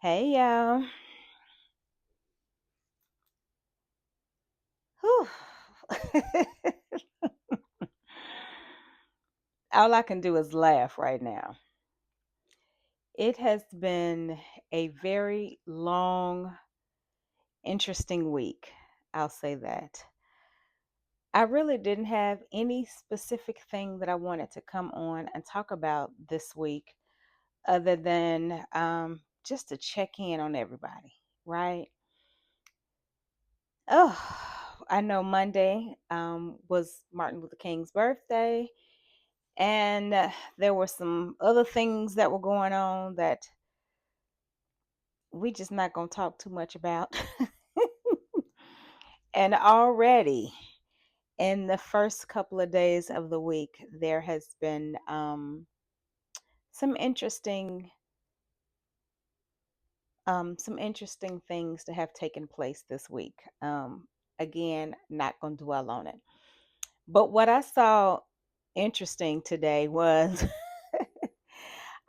Hey y'all. Whew. All I can do is laugh right now. It has been a very long, interesting week. I'll say that. I really didn't have any specific thing that I wanted to come on and talk about this week other than just to check in on everybody, right? Oh, I know Monday was Martin Luther King's birthday. And there were some other things that were going on that we just not going to talk too much about. And already in the first couple of days of the week, there has been some interesting some interesting things to have taken place this week. Again, not going to dwell on it. But what I saw interesting today was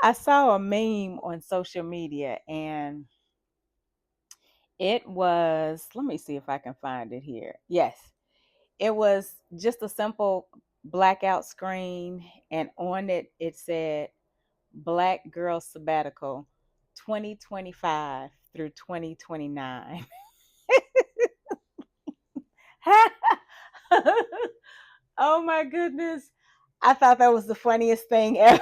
I saw a meme on social media, and it was, let me see if I can find it here. Yes, it was just a simple blackout screen, and on it, it said Black Girl Sabbatical 2025 through 2029. Oh my goodness. I thought that was the funniest thing ever.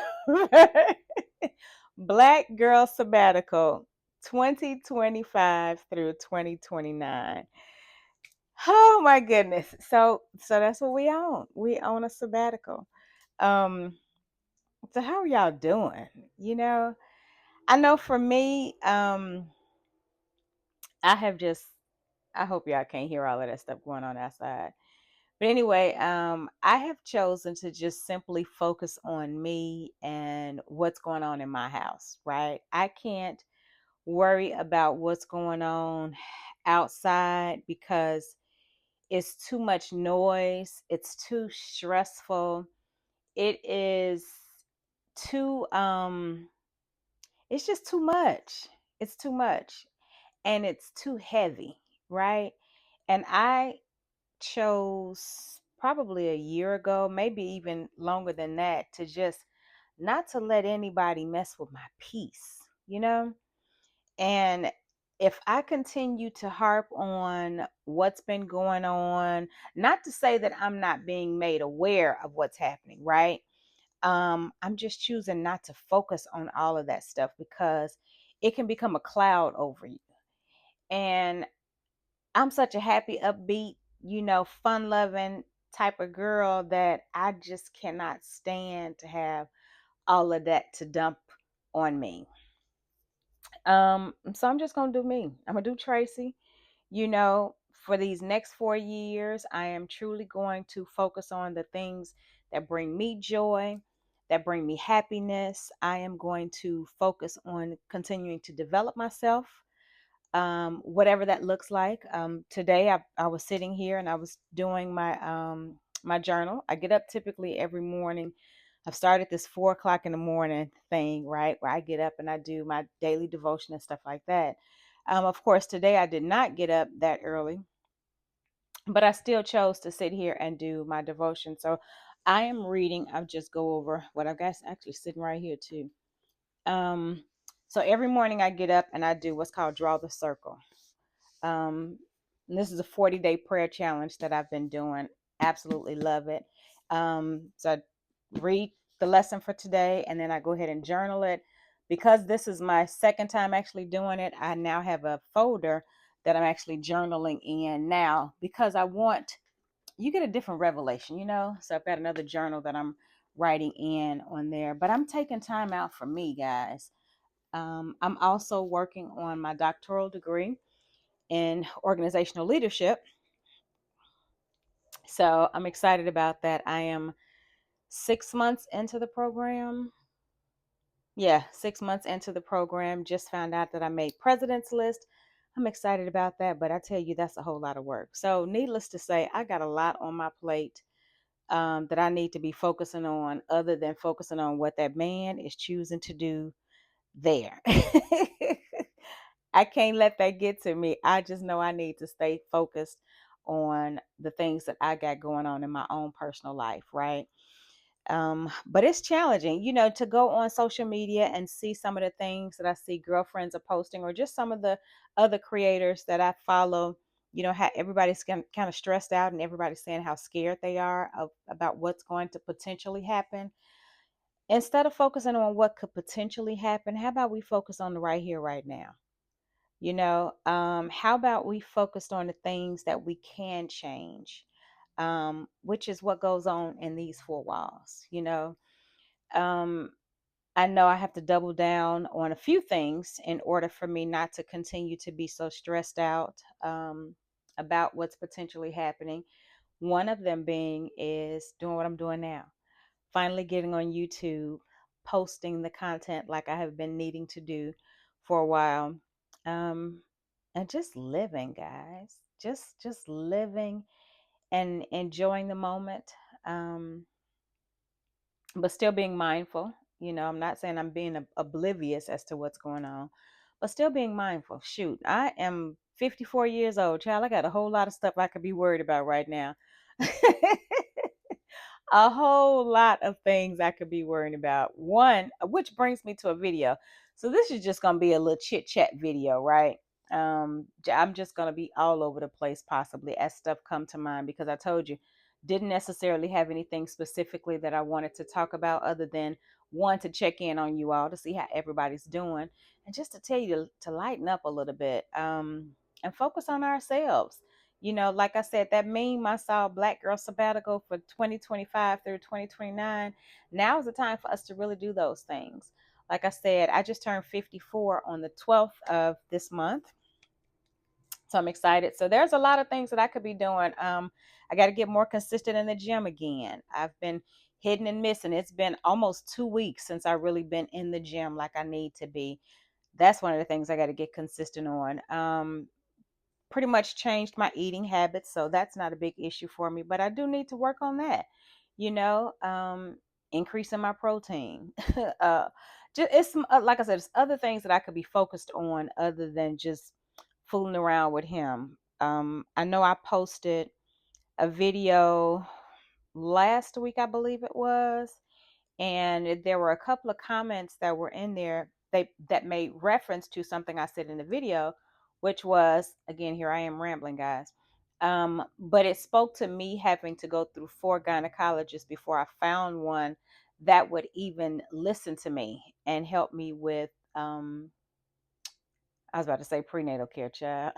Black Girl Sabbatical 2025 through 2029. Oh my goodness. So that's what we own. We own a sabbatical. Um so how are y'all doing? You know, I know for me, I have just I hope y'all can't hear all of that stuff going on outside. But anyway, I have chosen to just simply focus on me and what's going on in my house, right? I can't worry about what's going on outside because it's too much noise, it's too stressful. It is too it's just too much. It's too much and it's too heavy, right? And I chose probably a year ago, maybe even longer than that, to just not to let anybody mess with my peace, you know? And if I continue to harp on what's been going on, not to say that I'm not being made aware of what's happening, right? I'm just choosing not to focus on all of that stuff because it can become a cloud over you. And I'm such a happy, upbeat, fun loving type of girl that I just cannot stand to have all of that to dump on me. So I'm just gonna do me. I'm gonna do Tracy. For these next 4 years, I am truly going to focus on the things that bring me joy, that bring me happiness. I am going to focus on continuing to develop myself, whatever that looks like. Today, I was sitting here and I was doing my journal. I get up typically every morning. I've started this 4 o'clock in the morning thing, right, where I get up and I do my daily devotion and stuff like that. Of course, today I did not get up that early, but I still chose to sit here and do my devotion. So I am reading. I'll just go over what I've got actually sitting right here too. Um, so every morning I get up and I do what's called draw the circle. And this is a 40-day prayer challenge that I've been doing. Absolutely love it. So I read the lesson for today and then I go ahead and journal it. Because this is my second time actually doing it, I now have a folder that I'm actually journaling in now because I want you get a different revelation, So I've got another journal that I'm writing in on there, but I'm taking time out for me, guys. I'm also working on my doctoral degree in organizational leadership. So I'm excited about that. I am 6 months into the program. Yeah, 6 months into the program. Just found out that I made president's list. I'm excited about that, but I tell you, that's a whole lot of work. So, needless to say, I got a lot on my plate that I need to be focusing on, other than focusing on what that man is choosing to do there. I can't let that get to me. I just know I need to stay focused on the things that I got going on in my own personal life, right? But it's challenging, to go on social media and see some of the things that I see girlfriends are posting, or just some of the other creators that I follow. How everybody's kind of stressed out, and everybody's saying how scared they are about what's going to potentially happen. Instead of focusing on what could potentially happen, how about we focus on the right here, right now? How about we focused on the things that we can change, which is what goes on in these four walls. Um, I know I have to double down on a few things in order for me not to continue to be so stressed out about what's potentially happening. One of them being is doing what I'm doing now, finally getting on YouTube, posting the content like I have been needing to do for a while, um, and just living, guys. Just living and enjoying the moment. Um, but still being mindful. I'm not saying I'm being oblivious as to what's going on, but still being mindful. Shoot, I am 54 years old, child. I got a whole lot of stuff I could be worried about right now. A whole lot of things I could be worrying about. One, which brings me to a video. So this is just gonna be a little chit chat video, right? I'm just gonna be all over the place possibly as stuff come to mind, because I told you, didn't necessarily have anything specifically that I wanted to talk about, other than one, to check in on you all to see how everybody's doing, and just to tell you to lighten up a little bit, and focus on ourselves. Like I said, that meme I saw, Black Girl Sabbatical for 2025 through 2029. Now is the time for us to really do those things. Like I said, I just turned 54 on the 12th of this month. So I'm excited. So there's a lot of things that I could be doing. I got to get more consistent in the gym again. I've been hitting and missing. It's been almost 2 weeks since I really been in the gym like I need to be. That's one of the things I got to get consistent on. Pretty much changed my eating habits, so that's not a big issue for me, but I do need to work on that. you know um Increasing my protein. Just it's like I said, it's other things that I could be focused on other than just fooling around with him. I know I posted a video last week, I believe it was, and there were a couple of comments that were in there that made reference to something I said in the video, which was, again, here I am rambling, guys. But it spoke to me having to go through four gynecologists before I found one that would even listen to me and help me with, I was about to say prenatal care, child.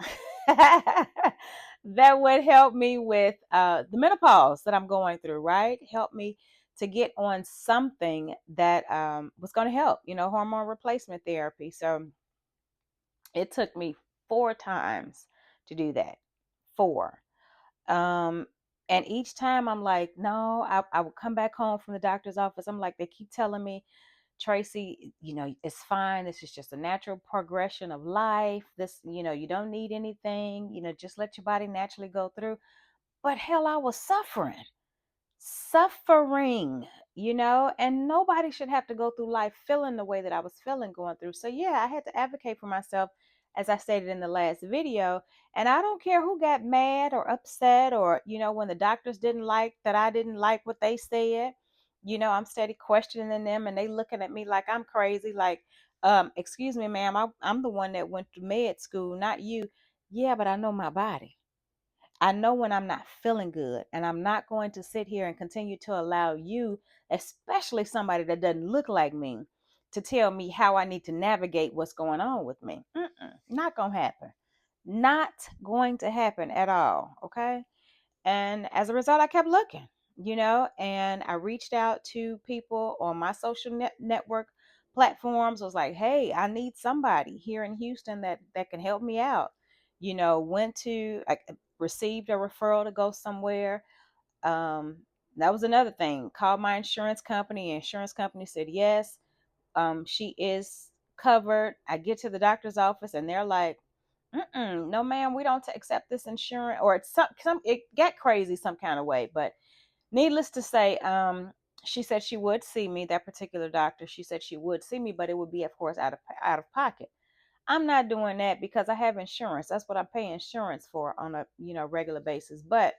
That would help me with the menopause that I'm going through, right? Help me to get on something that was going to help, hormone replacement therapy. So it took me 4 times to do that. Four. Um, and each time I'm like, no, I would come back home from the doctor's office. I'm like, they keep telling me, Tracy, it's fine. This is just a natural progression of life. This, you don't need anything, just let your body naturally go through. But hell, I was suffering, and nobody should have to go through life feeling the way that I was feeling going through. So, yeah, I had to advocate for myself, as I stated in the last video. And I don't care who got mad or upset, or, when the doctors didn't like that, I didn't like what they said. I'm steady questioning them, and they looking at me like I'm crazy. Like, excuse me, ma'am, I'm the one that went to med school, not you. Yeah, but I know my body. I know when I'm not feeling good, and I'm not going to sit here and continue to allow you, especially somebody that doesn't look like me, to tell me how I need to navigate what's going on with me. Not going to happen. Not going to happen at all. Okay. And as a result, I kept looking, and I reached out to people on my social network platforms. I was like, hey, I need somebody here in Houston that can help me out. I received a referral to go somewhere. Um, that was another thing. Called my insurance company. Insurance company said yes. She is covered. I get to the doctor's office, and they're like, no, ma'am, we don't accept this insurance. Or it's it got crazy some kind of way. But needless to say, she said she would see me. That particular doctor, she said she would see me, but it would be, of course, out of pocket. I'm not doing that because I have insurance. That's what I pay insurance for on a regular basis. But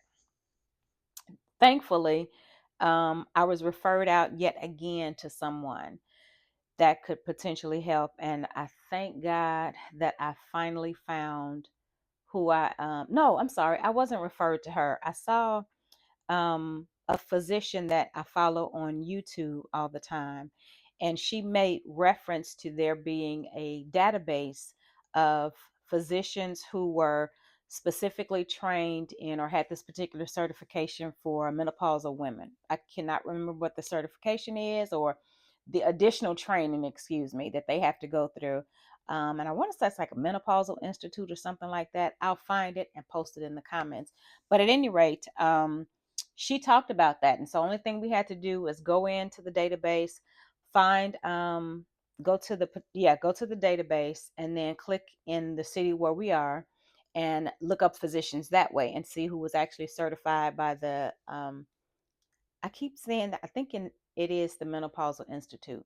thankfully, I was referred out yet again to someone that could potentially help, and I thank God that I finally found who I no, I'm sorry, I wasn't referred to her. I saw a physician that I follow on YouTube all the time, and she made reference to there being a database of physicians who were specifically trained in or had this particular certification for menopausal women. I cannot remember what the certification is or the additional training, excuse me, that they have to go through. And I want to say it's like a menopausal institute or something like that. I'll find it and post it in the comments. But at any rate, she talked about that. And so only thing we had to do is go into the database, find go to the database and then click in the city where we are and look up physicians that way and see who was actually certified by the I keep saying that I think it is the Menopausal Institute.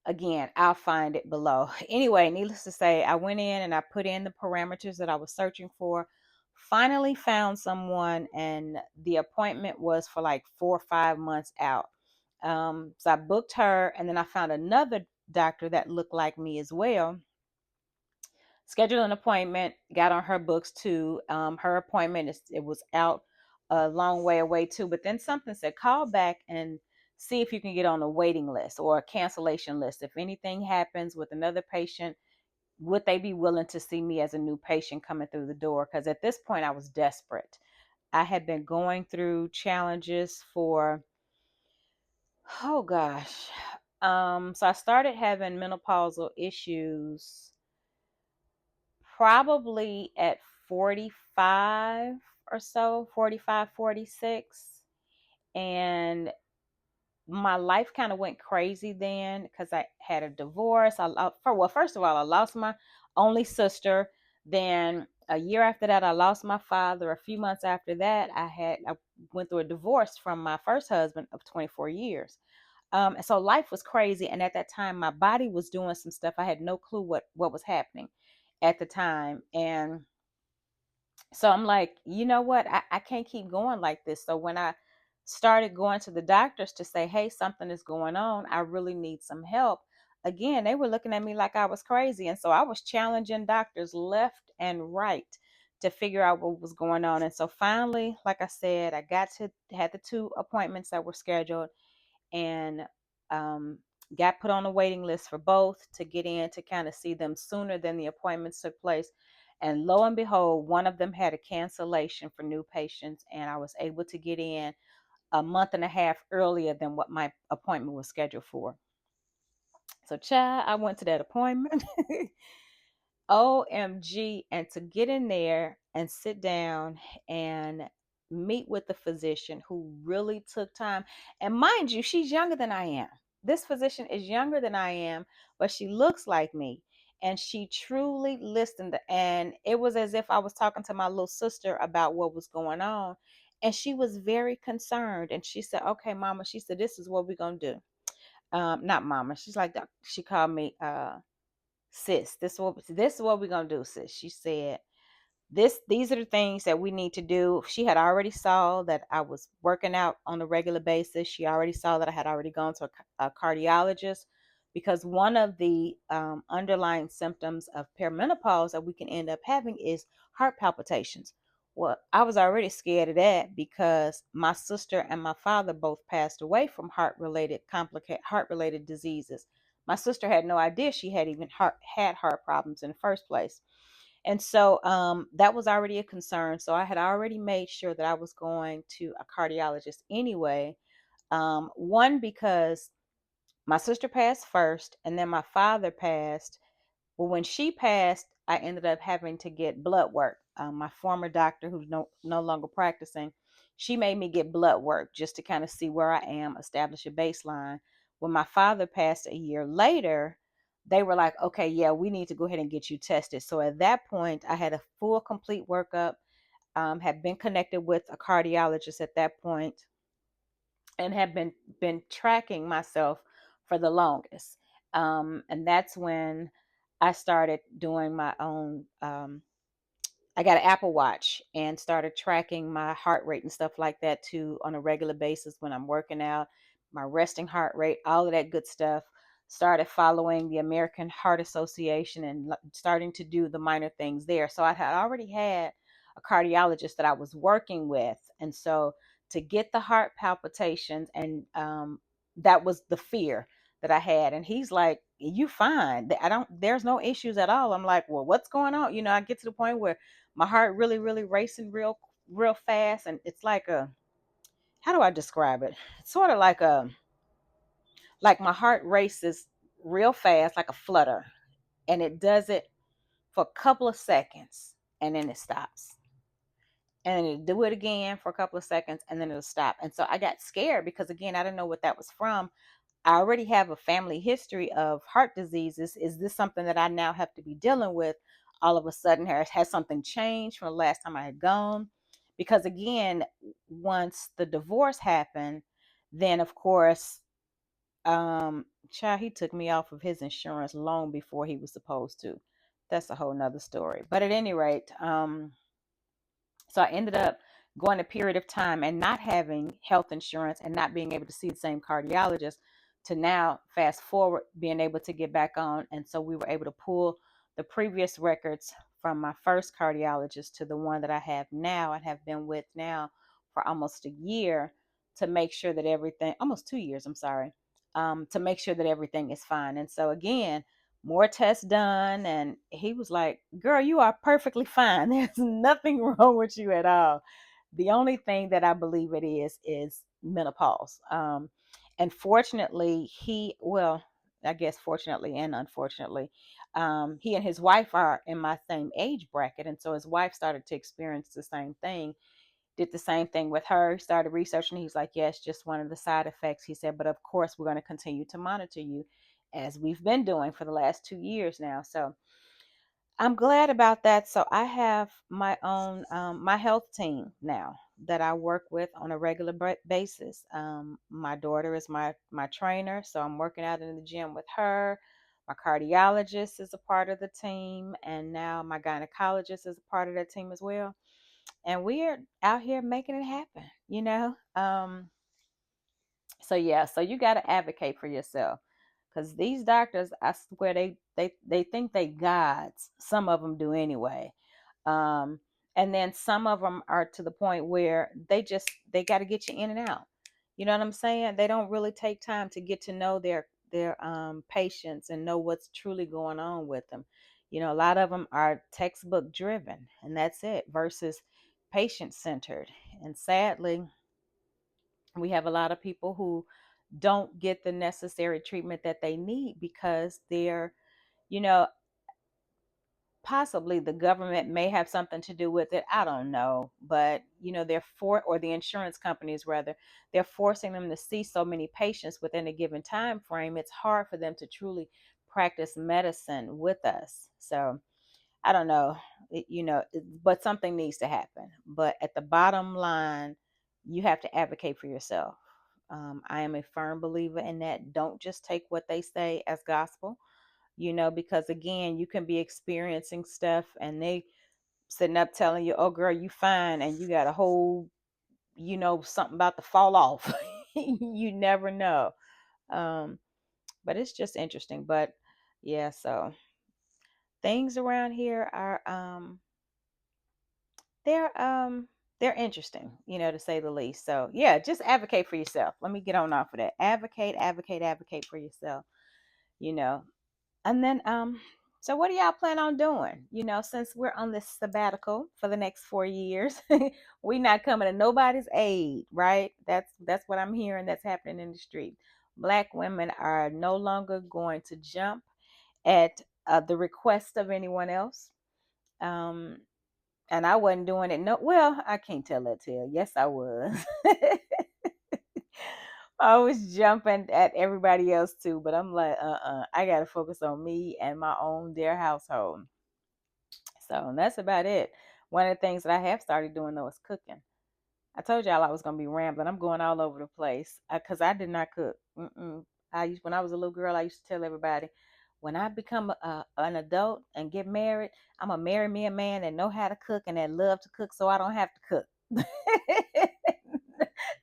Again, I'll find it below. Anyway, needless to say, I went in and I put in the parameters that I was searching for. Finally found someone, and the appointment was for like 4 or 5 months out. So I booked her, and then I found another doctor that looked like me as well. Scheduled an appointment, got on her books too. Her appointment it was out a long way away too, but then something said call back and see if you can get on a waiting list or a cancellation list. If anything happens with another patient, would they be willing to see me as a new patient coming through the door? Because at this point I was desperate. I had been going through challenges for, oh gosh. So I started having menopausal issues probably at 45 or so, 45, 46. And my life kind of went crazy then because I had a divorce. First of all, I lost my only sister. Then a year after that, I lost my father. A few months after that, I went through a divorce from my first husband of 24 years. And so life was crazy. And at that time, my body was doing some stuff. I had no clue what was happening at the time. And so I'm like, you know what? I can't keep going like this. So when I started going to the doctors to say, hey, something is going on, I really need some help. Again, they were looking at me like I was crazy. And so I was challenging doctors left and right to figure out what was going on. And so finally, like I said, had the 2 appointments that were scheduled and um, got put on a waiting list for both to get in to kind of see them sooner than the appointments took place. And lo and behold, one of them had a cancellation for new patients, and I was able to get in a month and a half earlier than what my appointment was scheduled for. So, child, I went to that appointment. OMG. And to get in there and sit down and meet with the physician who really took time. And mind you, she's younger than I am. This physician is younger than I am, but she looks like me. And she truly listened. And it was as if I was talking to my little sister about what was going on. And she was very concerned. And she said, okay, mama, she said, this is what we're going to do. Not mama. She's like, she called me sis, this is what we're gonna do, sis. She said, these are the things that we need to do. She had already saw that I was working out on a regular basis. She already saw that I had already gone to a cardiologist because one of the underlying symptoms of perimenopause that we can end up having is heart palpitations. Well, I was already scared of that because my sister and my father both passed away from heart related diseases. My sister had no idea she had even had heart problems in the first place. And so that was already a concern. So I had already made sure that I was going to a cardiologist anyway. One, because my sister passed first, and then my father passed. Well, when she passed, I ended up having to get blood work. My former doctor, who's no longer practicing, she made me get blood work just to kind of see where I am, establish a baseline. When my father passed a year later, they were like, okay, yeah, we need to go ahead and get you tested. So at that point, I had a full, complete workup, had been connected with a cardiologist at that point, and have been tracking myself for the longest. And that's when I started doing my own. I got an Apple Watch and started tracking my heart rate and stuff like that too on a regular basis when I'm working out, my resting heart rate, all of that good stuff. Started following the American Heart Association and starting to do the minor things there. So I had already had a cardiologist that I was working with. And so to get the heart palpitations, and that was the fear that I had. And he's like, "You fine. There's no issues at all." I'm like, "Well, what's going on?" I get to the point where my heart really, really racing real fast. And it's like how do I describe it? It's sort of like my heart races real fast, like a flutter. And it does it for a couple of seconds and then it stops. And then it'll do it again for a couple of seconds and then it'll stop. And so I got scared because, again, I didn't know what that was from. I already have a family history of heart diseases. Is this something that I now have to be dealing with all of a sudden? Has something changed from the last time I had gone? Because, again, once the divorce happened, then of course, child, he took me off of his insurance long before he was supposed to. That's a whole nother story. But at any rate, so I ended up going a period of time and not having health insurance and not being able to see the same cardiologist, to now fast forward being able to get back on. And so we were able to pull the previous records from my first cardiologist to the one that I have now and have been with now for almost a year, to make sure that everything, almost 2 years, I'm sorry, to make sure that everything is fine. And so, again, more tests done, and he was like, "Girl, you are perfectly fine. There's nothing wrong with you at all." The only thing that I believe it is menopause. And fortunately, well, I guess fortunately and unfortunately, he and his wife are in my same age bracket. And so his wife started to experience the same thing, did the same thing with her, started researching. He's like, "Yes, just one of the side effects." He said, "But of course, we're going to continue to monitor you as we've been doing for the last 2 years now." So I'm glad about that. So I have my own, my health team now that I work with on a regular basis. My daughter is my trainer, so I'm working out in the gym with her. My cardiologist is a part of the team, and now my gynecologist is a part of that team as well. And we are out here making it happen. So yeah, so you got to advocate for yourself, because these doctors, I swear, they think they gods. Some of them do anyway. um and then some of them are to the point where they got to get you in and out. You know what I'm saying? They don't really take time to get to know their patients and know what's truly going on with them. A lot of them are textbook driven, and that's it, versus patient centered. And sadly, we have a lot of people who don't get the necessary treatment that they need because you know, possibly the government may have something to do with it. I don't know. But, or the insurance companies rather, they're forcing them to see so many patients within a given time frame. It's hard for them to truly practice medicine with us. So I don't know, but something needs to happen. But at the bottom line, you have to advocate for yourself. I am a firm believer in that. Don't just take what they say as gospel, because, again, you can be experiencing stuff and they sitting up telling you, "Oh, girl, you fine," and you got a whole, something about to fall off. You never know. Um, but it's just interesting. But yeah, so things around here are they're they're interesting, to say the least. So yeah, just advocate for yourself. Let me get on off of that. Advocate for yourself. You know, and then so what do y'all plan on doing? Since we're on this sabbatical for the next 4 years, we not coming to nobody's aid, right? That's what I'm hearing that's happening in the street. Black women are no longer going to jump at the request of anyone else. Um, and I wasn't doing it. No, well, I can't tell that tale. Yes, I was. I was jumping at everybody else too, but I'm like, I gotta focus on me and my own dear household. So that's about it. One of the things that I have started doing though is cooking. I told y'all I was gonna be rambling. I'm going all over the place because I did not cook. When I was a little girl, I used to tell everybody, when I become an adult and get married, I'm gonna marry me a man that know how to cook and that love to cook, so I don't have to cook.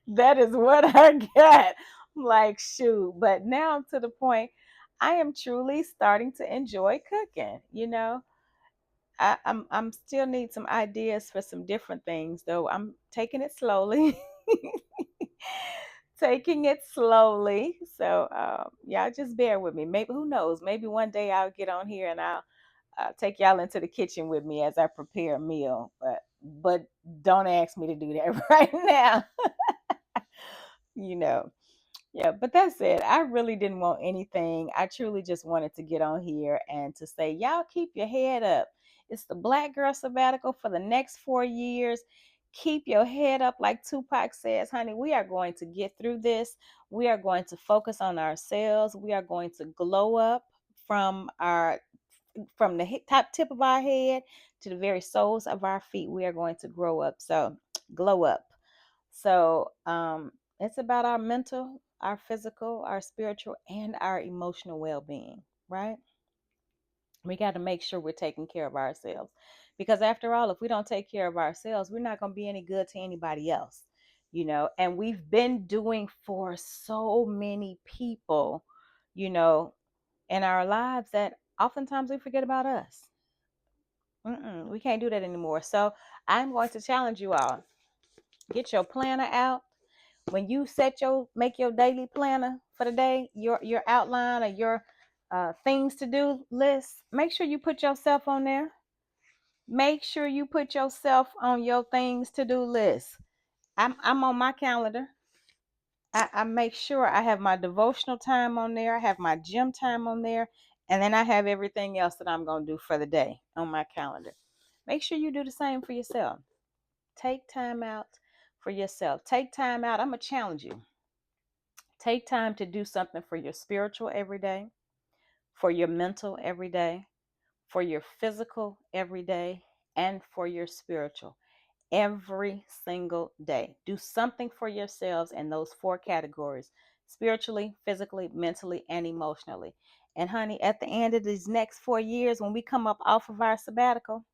That is what I got. I'm like, shoot. But now I'm to the point I am truly starting to enjoy cooking. I'm still need some ideas for some different things, though. I'm taking it slowly. Taking it slowly. So y'all just bear with me. Maybe, who knows? Maybe one day I'll get on here and I'll take y'all into the kitchen with me as I prepare a meal. But don't ask me to do that right now. you know. Yeah, but that's it. I really didn't want anything. I truly just wanted to get on here and to say, y'all keep your head up. It's the Black Girl Sabbatical for the next 4 years. Keep your head up, like Tupac says, honey. We are going to get through this. We are going to focus on ourselves. We are going to glow up from our from the top tip of our head to the very soles of our feet. We are going to grow up. So glow up. So it's about our mental, our physical, our spiritual, and our emotional well-being, right? We got to make sure we're taking care of ourselves, because after all, if we don't take care of ourselves, we're not going to be any good to anybody else. And we've been doing for so many people, you know in our lives, that oftentimes we forget about us. We can't do that anymore. So I'm going to challenge you all: get your planner out. When you make your daily planner for the day, your outline or your things to do list, make sure you put yourself on there. Make sure you put yourself on your things to do list. I'm on my calendar. I make sure I have my devotional time on there. I have my gym time on there. And then I have everything else that I'm going to do for the day on my calendar. Make sure you do the same for yourself. Take time out for yourself. Take time out. I'm going to challenge you. Take time to do something for your spiritual every day, for your mental every day, for your physical every day, and for your spiritual every single day. Do something for yourselves in those four categories: spiritually, physically, mentally, and emotionally. And honey, at the end of these next 4 years, when we come up off of our sabbatical,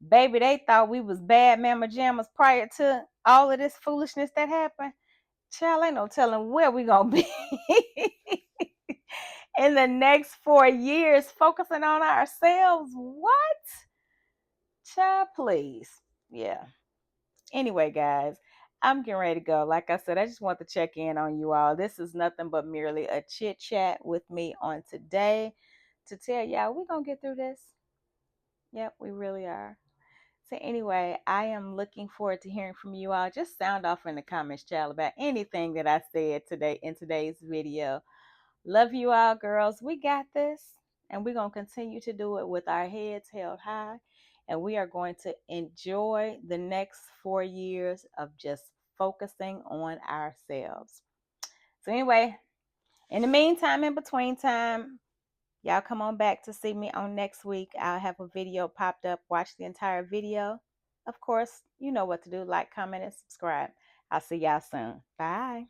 baby, they thought we was bad mama jammas prior to all of this foolishness that happened. Child, ain't no telling where we gonna be in the next 4 years, focusing on ourselves. What? Child, please. Yeah. Anyway, guys, I'm getting ready to go. Like I said, I just want to check in on you all. This is nothing but merely a chit chat with me on today to tell y'all we're going to get through this. Yep, we really are. So, anyway, I am looking forward to hearing from you all. Just sound off in the comments, child, about anything that I said today in today's video. Love you all, girls. We got this. And we're going to continue to do it with our heads held high. And we are going to enjoy the next 4 years of just focusing on ourselves. So, anyway, in the meantime, in between time, y'all come on back to see me on next week. I'll have a video popped up. Watch the entire video. Of course, you know what to do: like, comment, and subscribe. I'll see y'all soon. Bye.